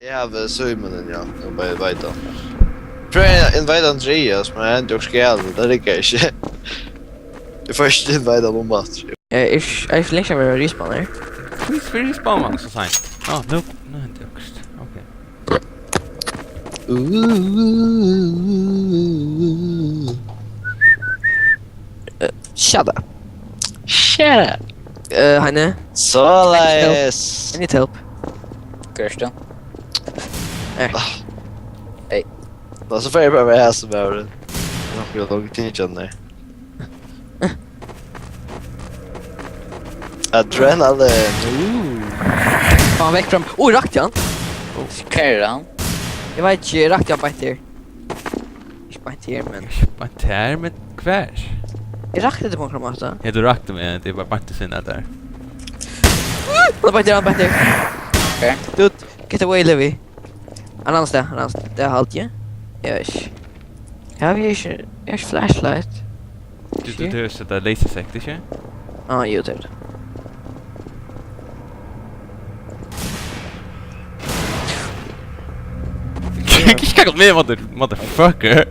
Jag har Simon, ja. Jag bara vet då. Tror jag invite Andreas, men jag inte ska det räcker inte. Det första invite om mat. Jag slänger mig respawn här. Please respawn man så sent. No, inte också. Okej. Shut up. Shut up. Heine. Solace. I need help. Kirsten. Hey. Då så får jag bara här så bara det. Jag har långt tid igen där. Adrenalin. Fan väck fram. Rakt han. Carry han. Jag vet inte, rakt jag bara inte här. Inte bara inte här, men... Bara tär med kvärs. Jag rakte det på en kramata. Ja, du rakte med det var bara inte sinna där. Han bara inte här. Okej. Dude, get away, Levi. Han annars det. Det är halt, ja? Yes. Have you your flashlight? Du sätter lasersäck, inte? Ah, you did. Ska gå med motherfucker.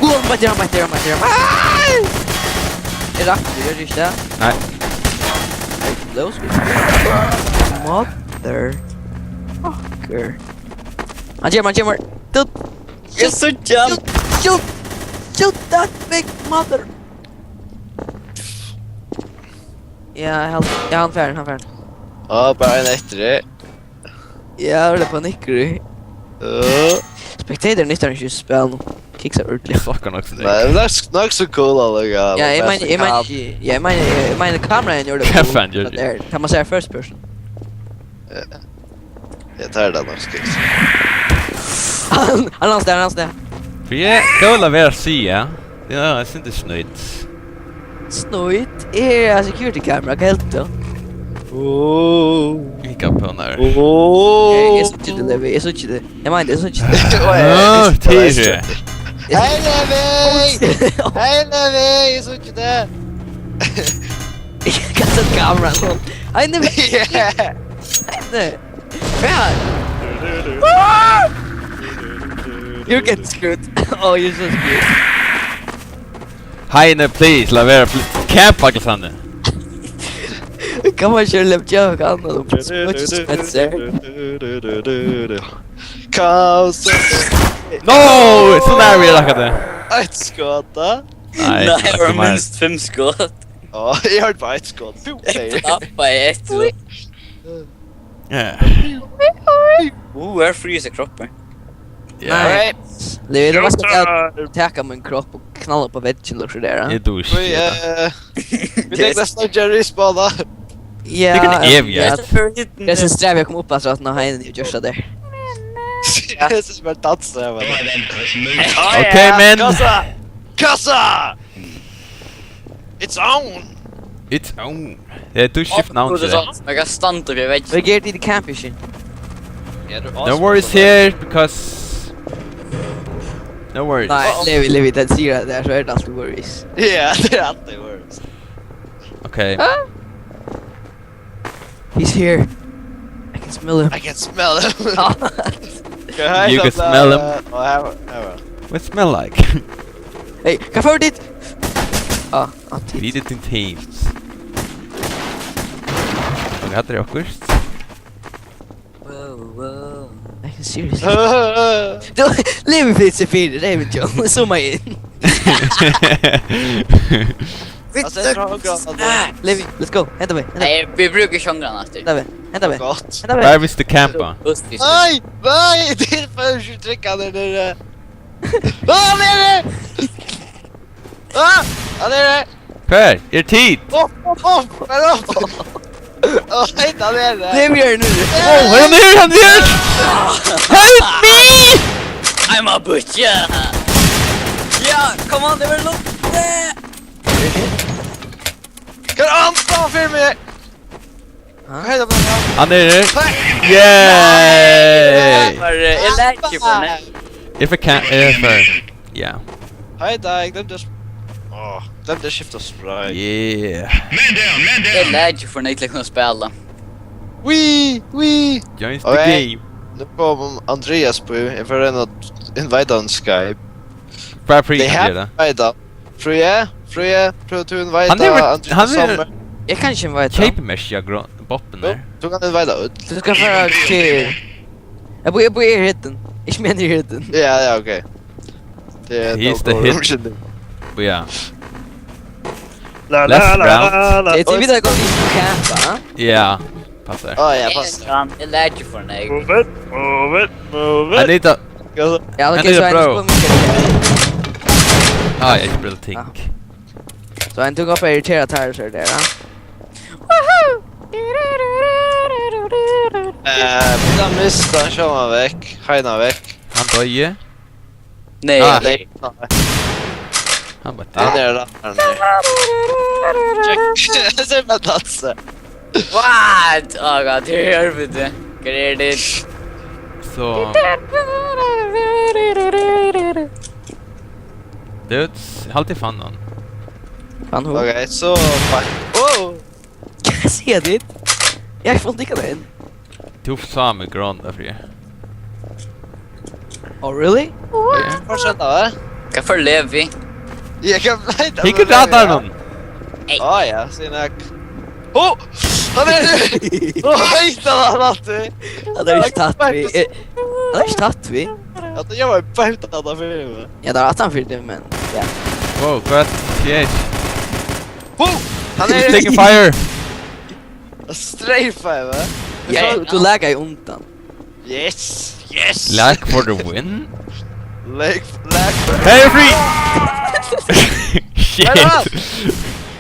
Bara inte här. Jag rakte det, gör du inte det? Nej. Those Mother fucker. Han jammer. Dude. Jag så jump. Shoot that big mother. Ja, han färd. Ja, bara en efter det. Ja, det paniker. Spectator nyttar inte just spel nu. Kicks are ordentligt. Fuckar också det. Nej, det är nog så cool alla gånger. Ja, jag menar kameran gör det. Kaffan gör det. Kan man säga first person? Jag tar den också. Han lands där. För jag kan väl vara sia. Ja, jag är inte snöjt. Snöjt är security camera, helt då. Vilka på när. Jag är så inte det, Levi. Jag menar, det är så inte det. Tire. Hej Levi! Jag såg inte det. Jag kastar kameran. Hej Levi! Nej. You're getting screwed. Oh, you're so screwed. Heine, please, lavera. Camp, Alexander. Kan man köra left joke annat och spetsar? Kaos. No! Så där vi rackade. Ett skott då? Nej, Det var minst 5 skott. Ja, jag har bara ett skott. Jag tappade ett. Här fryser kroppen. Nej. Det är vad ska jag täcka min kropp och knalla på väggen och sådär. Det är dusch. Vi tänkte nästan Jerry spana. Ja. Det kan eviga. Det är så sträv jag kom upp alltså att när han just där. Jag är som en dansare. Okej, men... Kassa! It's on! It's on. Det är duschskift namn till det. Jag kan stanna vid väggen. Vi går till the camping. No worries here, because... No worries. Nej, Levi, det säger det där så är det alltid worries. Ja, det är alltid worries. Okej. He's here. I can smell him. I can smell him. You can smell him. What smell like? Hey, kan få dit! Read it in teams. Jag hade det också. Wow. I can seriously. Levi finns i fyra, det är väl John. Zooma in. Levi, let's go. Hämta mig. Nej, vi brukar sjunga efter. Hämta mig. Gott. Där visste campa. Nej! Nej! Det är för 23 där nere. Nere! Han är det! Per, er tid! Nej, han är det! Levi är nu. Han är ner! Help me! I'm a butcher! Ja, kom on, det var lugnt! Kan ansvar för mig? Han är det! Yay! Jag läker på den. If I can't, yeah. Hej där, jag glömde skifta spray. Yeah. Jag läker för när jag inte kan spela. Wee! Joins the Okay. game. Nu kom Andreas på, jag får en att invita on Skype. Bara pre They have det. invita. Fröja, pröv att invita Han är Andreas Sommer. Jag kan inte invita. Shape mesh jag boppen där. Du kan invita ut. Du ska föra till... Jag bor i hytten. Jag menar i hytten. Ja, okej. Det är He's the hit. But yeah. La Last round. Jag tycker vi där går lite campa, va? Yeah. Passar. Ja, Yes, fast. jag lärde ju från dig. Move I it. need to... Ja, Men okej, det så är en bra. skål mycket. Ah, jag spelar think. Så en tog upp och irriterat här så är det, va? Mina mistar kör man väck. Heina väck. Han döje. Nej, Ah. Nej. Han bara Ja, det är det där. Check. Se med Tatse. what? Oh god, det hör vi det. Credit. Så... Dudes, alltid fan någon. Fan, hon. Okej, så fuck. Oh! Kan jag se det? Jag får inte den. Tuff samma grund där fri. Oh, really? Fortsätta, va? Kan förleva vi. Jag kan inte. Hicka räddar någon! Ah, ja, Sinak. Oh! Han är nu! Åh, hittade han alltid! Ja, det är inte tatt vi. Ja, det är inte tatt vi. Jag var på utan att han filmen. Ja, det har att han fyllt det, men... Ja. Wow, what? TH. Oh! Han He's är taking fire! strafe, va? Ja, du lägger ju ontan. Yes! Lack for the win? Lag. Hey, free! Shit!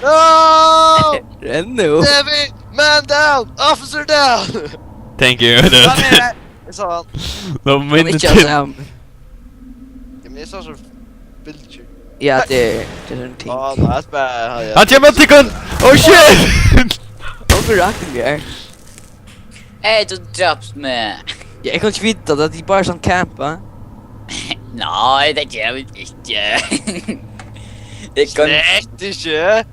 No! Renn nu. Debbie! Man down! Officer down! Thank you. Han är det! Jag sa han. De De inte inte till... alltså... Ja, men jag sa så... Bildtjur. Ja, det är en ting. Ja, det är bara... Han kommer till kun! Oh shit! Och raken vi är. Hey, du drops med. Ja, jag kan inte veta att det är bara sån camp, va? Nej, det gör vi inte. Det kan... Snägt inte!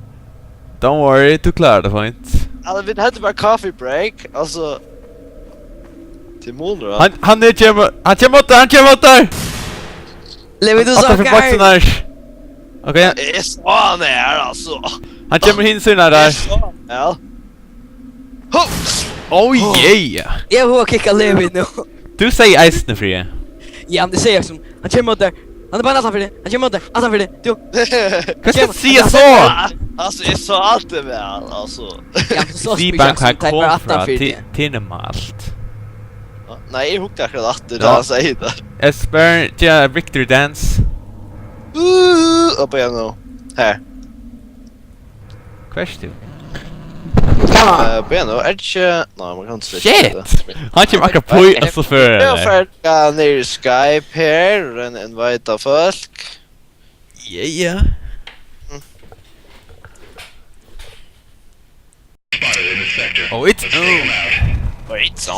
Don't worry, du klarar det fint. Alltså, vi hade bara coffee break, alltså... Till månader, va? Han kommer åt där! Lever du Åtta för boxen saker? där! Okej, Det är så han är, alltså! han kommer hinsyna Det är där. så han är. Ho! Oh yeah! Jag har kickat Levi nu. Du säger Eisner fri. Ja, men det säger jag som... Han kommer åt där. Han är bara nästan för det. Han kommer åt där. Nästan för det. Du. Vad ska jag säga så? Alltså, jag sa alltid med han, alltså. Ja, men så Fribank har typ kom attan från för det. Tinnemalt. Nej, jag huckade akkurat att det Ja. han säger där. Esper, ja, victory dance. Upp igen nu. Här. Question. Upp igen nu. Är det inte... Nej, man kan inte switcha Shit! det. Han kommer akkurat på alltså för Jag det. färdiga ner i Skype här. En invita folk. Yeah. Oh, it's... Wait, så.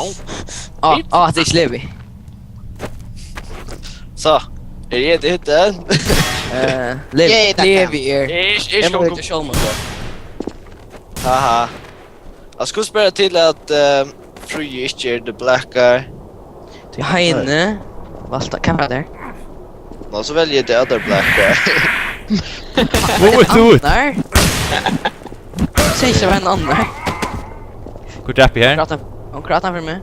Ja, det är Levi. Så. Är det inte hytten? Levi är... Jag Jag ska må gå. inte Kjolman då. Haha. Jag skulle spela till att Free inte är the black guy. Du har inne... Valta, kan vara där. Nå, så väljer the other black guy. What was it? Annar? Säg så var en annar. Good happy här. Hon pratar för mig.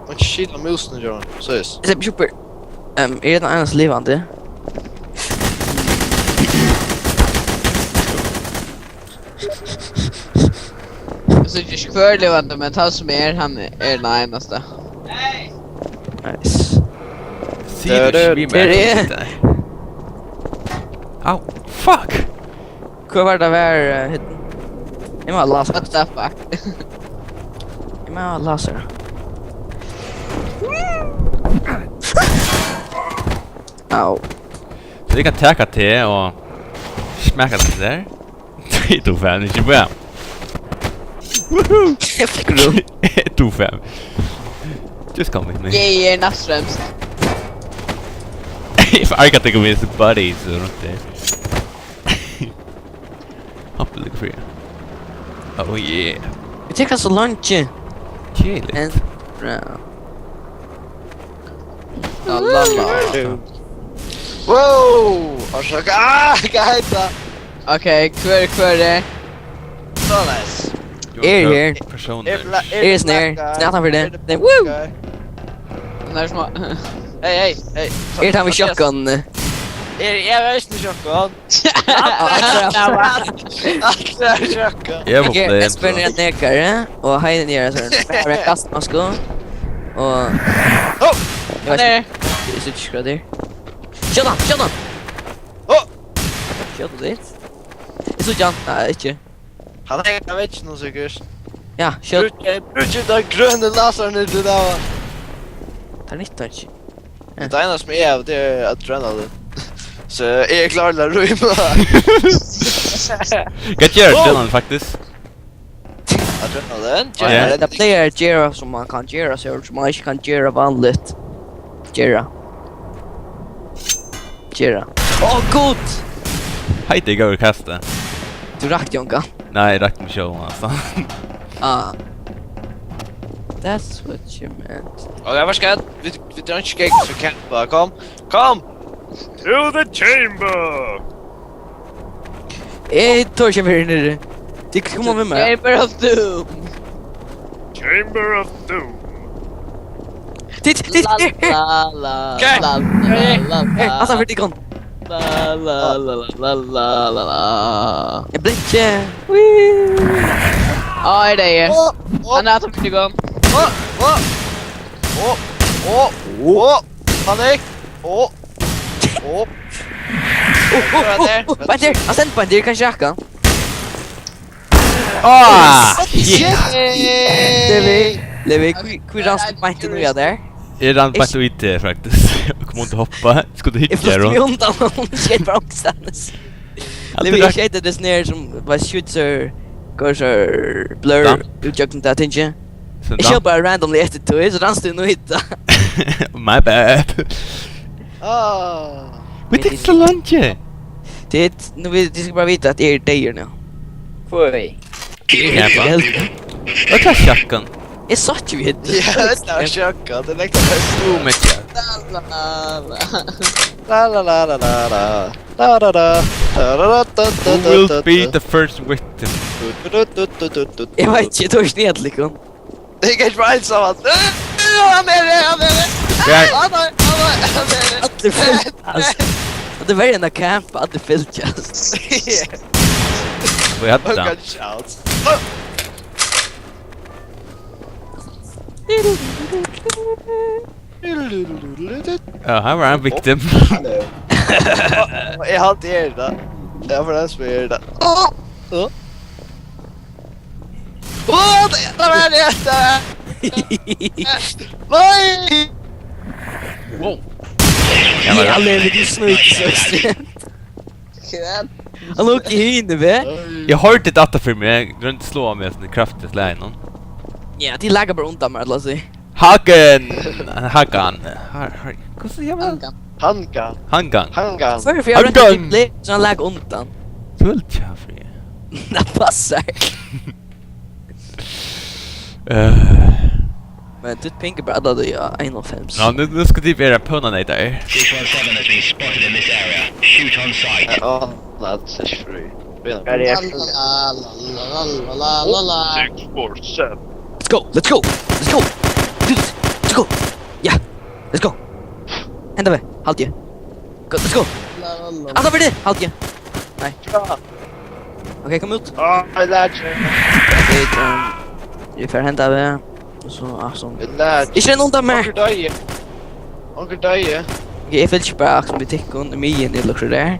Man chillar musen, John. Så is. Jag ser super. Är det den ens levande? Så inte kvarlevande, men han som är han är den enaste. Nice. See the streamer. Ow, fuck! Hva var det vær hitten? Jeg må ha laser. What the fuck? Jeg må ha laser. Au. Så vi kan täcka till och smäcka det där. 3-5, inte bra. Woohoo! Jeg fikk rum. 1-5. Just come with me. Jag är näst främst. If I can think of his buddies runt det. Hoppla lite fri. Oh yeah. Vi tar så lunch. Kjäligt. En bra. La la la. Wow! Orsaka! Gaita! Okej, kvar det. Så nice. Here. Personer. Here is near. Snart för det. Den woo! Den där små. Hej. Here tar vi shotgun. Jag vet inte shotgun. Shotgun. Jag var på Okej, det. jag spelar ner nekare och höjer ner så här. Jag kastar masko. Och jag vet Nej. inte så skrädder. Shut on. Oh! Shut dit. Är så Jan? Nej, inte. Han är jag vet inte någon säkert. Ja, shut. Brukar där gröna lasern i det där. Tar 19. Det enda som är det är adrenalin. Så jag är klar att rymma. Get your done faktiskt. Adrenalin? Ja. Det player Jera som man kan Jera så som man inte kan Jera vanligt. Jera. Åh, god! Hej det går kasta. Du rakt Jonka. Nej, rakt med show alltså. Ah. That's what you meant. Okej, vad ska vi drar inte skeg så kan bara kom. To the chamber. Tor jag vill ner. Det kommer med mig. Chamber of Doom. Chamber of Doom. Titt. La la Okej. la. Alltså för det kon. La. Jag blinkar. Ja, det är. Han har tagit igång. Panik. Vänta, jag sänder på en del kan käka. Levi, hur rast på inte nu jag där. Jag rann bara så inte faktiskt. Jag kommer inte hoppa. Skulle Jag hicka får då. mig undan om shit på någonstans. Levi, jag skejtade det snär som var skjuter går så blur utjökning där tänker. Jag kör bara randomly efter to så ranns du nu hitta. My bad. Men det är så långt. Det nu vill du ska bara veta att är det nu. Foi. Vad tar shotgun? Jag sa ju vid. Ja, det är chockad. Det är liksom Oh my god. Who will be the first victim? Jag vet inte hur sned liksom. Det är inte right så att han är det. Att det filtas. Det var en camp att det filtas. Vad hade han? Shout. Ja, här var en victim. Jag har inte er det. Jag får den som är det. Det var det. Nej! Wow. Jag lever ju snöjt så extremt. Han åker in va? Jag har hört ett attafilm, men jag glömde slå med en kraftig slä någon. Ja, de lägger bara undan med alla sig. Hagan! Hur säger man? Hangan. För jag vet inte så han lägger undan. Fullt tjafri. Det passar. Men du tänker bara att det är 1,5. Ja, nu ska typ era punna nej där. 617 has been spotted in this area. Shoot on sight. Ja, that's is free. Let's go. Do this. Let's go. Yeah. Let's go. Ända med. Halt ju. Let's go. Alltså för det. Halt ju. Nej. Okej, kom ut. I lärde mig. Det är för hända med. Och så alltså. Jag lärde. Inte en undan med. Onkel Daje. Okej, jag vill bara som vi tycker under mig i det luxor där.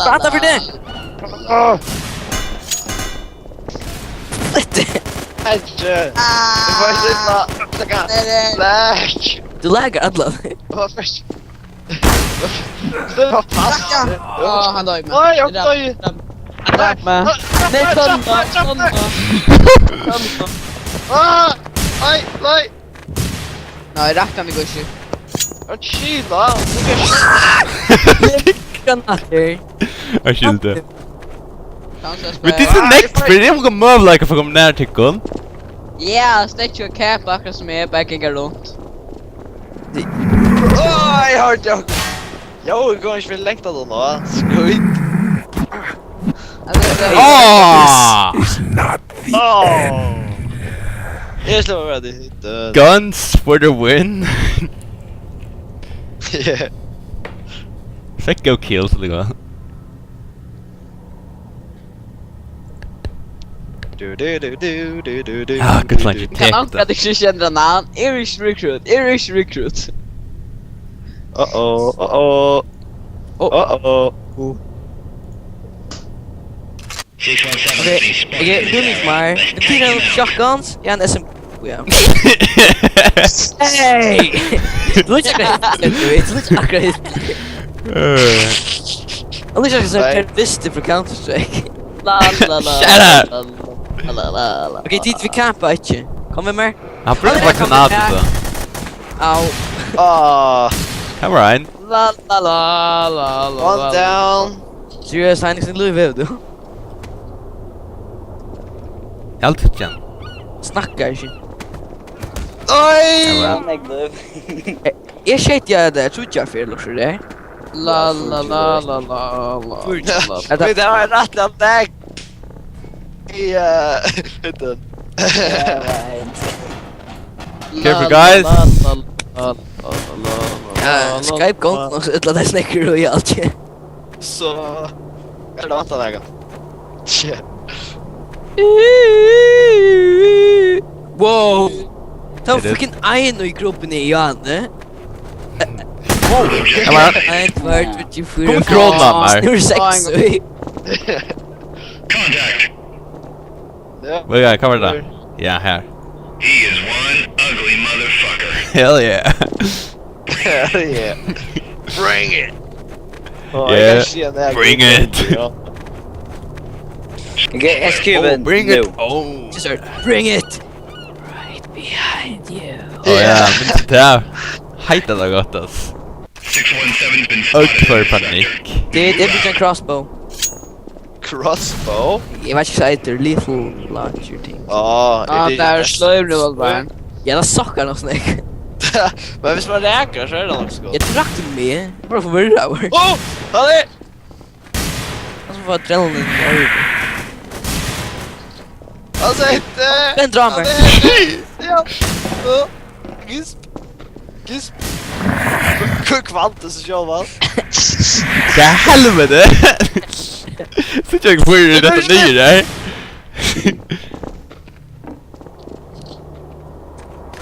Prata för det. Det var inte Black. Du lägger alla. Vad först? Det var fast. Ja, han dör ju. Oj, jag dör ju. Nej, tunna. Nej. Nej, rackarn det går ju. Jag chillar. Granater. Jag skilde. Men det är så nekt, för det är någon möjlighet för att komma nära till gun. Ja, stäck ju cap akkurat som är backingar runt. Åh, jag hörde jag. Jag går inte för längta då nu. Skit. Åh! Åh. Jag slår över det. Guns for the win. Yeah. Fick go kills det går. Ah, good luck you Kan take han that. inte känna namn? Irish recruit. Uh-oh. 617, Okay, please spot okay, in doe this niet maar. area. De 10 shotguns. Ja, en SM. Ja. Hey! Doe je akkurat. Anders is het een terroristen voor Counter-Strike. La la la. Shut up! La. Oké, dit we campen uitje. Kom weer maar. Han brukar vara granater så. Au. Ah, Come on. La. one down. Serieus, hij is in Louisville, du. Allt igen. Snackar ju. Oj! Jag skit jag där, tror jag fel också där. La. Det var en rattlig dag. Ja, den. Careful guys. Skype konton också, utan det snackar och allt. Så... Är det vänta vägen? Shit. Wow. Ta Är det- fucking en i gruppen i Janne. Come on. 1, 2, 3, 4, Kom kronor, Nummer 6. Contact. Ja. Vad är kamera där? Ja, här. He is one ugly motherfucker. Hell yeah. Yeah. Bring it. Oh, Yeah, jag kan se den här bring gruppen. it. Ja. Okay, SQ Bring it. Oh. Just start, bring it. Right behind you. Oh ja, men det här. Hejta det gott ass. 617's been Och spotted. för panik. Det blir en crossbow. Crossbow? Jag vet inte vad det heter, lethal launcher ting. Ja, där slår du väl bara. Jävla sockar och snack. Men hvis man räkar så är det också gott. Jag drack det med. Bara för vurra var. Oh! Han är... Alltså för adrenalin. Han säger inte... Den drar mig. Ja. Gisp. Kvantes så kör man. Det helvete! Så jag får ju detta nya där.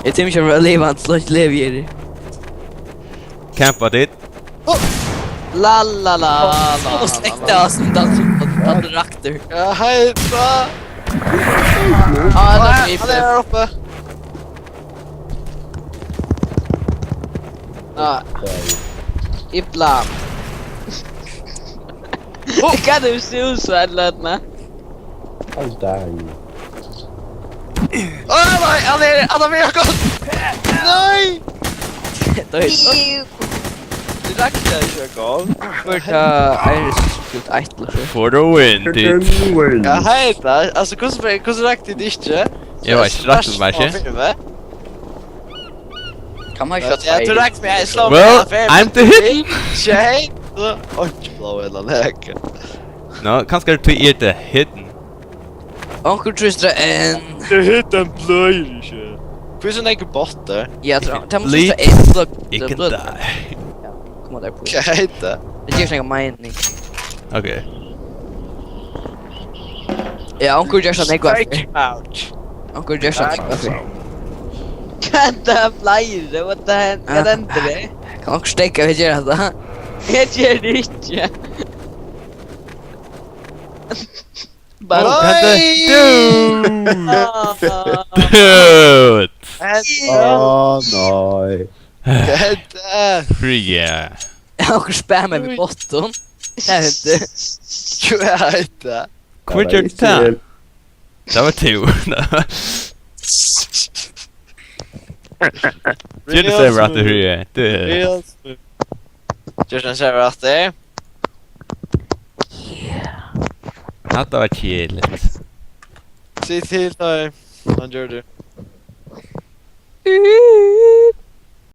Jag tänker att leva inte slås lever. Campa dit. La. Och släckte oss som dansar på rakter. Ja, hejta! Ja, Han det är här uppe. Ja. Ibland. Kan du se ut så här lödna? Åh nej, han har mer gott! Nej! Då är det Det räcker inte igång. först Iris skjut 1 eller så. For the win, dit. Ja, hejta. Alltså, hur räckte det inte? Jag var inte rätt med mig. Kan man Ja, du räckte med jag slår Well, I'm the hit. Tjej! Oj, blå eller läka. No, kanske det tog inte hitten. Onkel Tristra en. Du hit en blöj inte. Finns en egen botter? Jag tror. Det måste Leap. vara en block. Icken die. Kom där på. Kan jag hejta? Det ger sig en mining. Okej. Ja, Onkel Jackson är kvar. Ouch. Onkel Jackson är kvar. Kan det flyer? What the hell? Kan det inte det? Kan också stäcka vid göra det. Jag gör det inte. Bara... Nej! Dude! Åh, nej. hejta! Free. Onkel spammar vid botten. Det är inte. Gud, hejta! Quit your time. Det var 2. Just säger att det är det. Just säger att det är. Hatta var chilligt. Se till dig. Han gör det.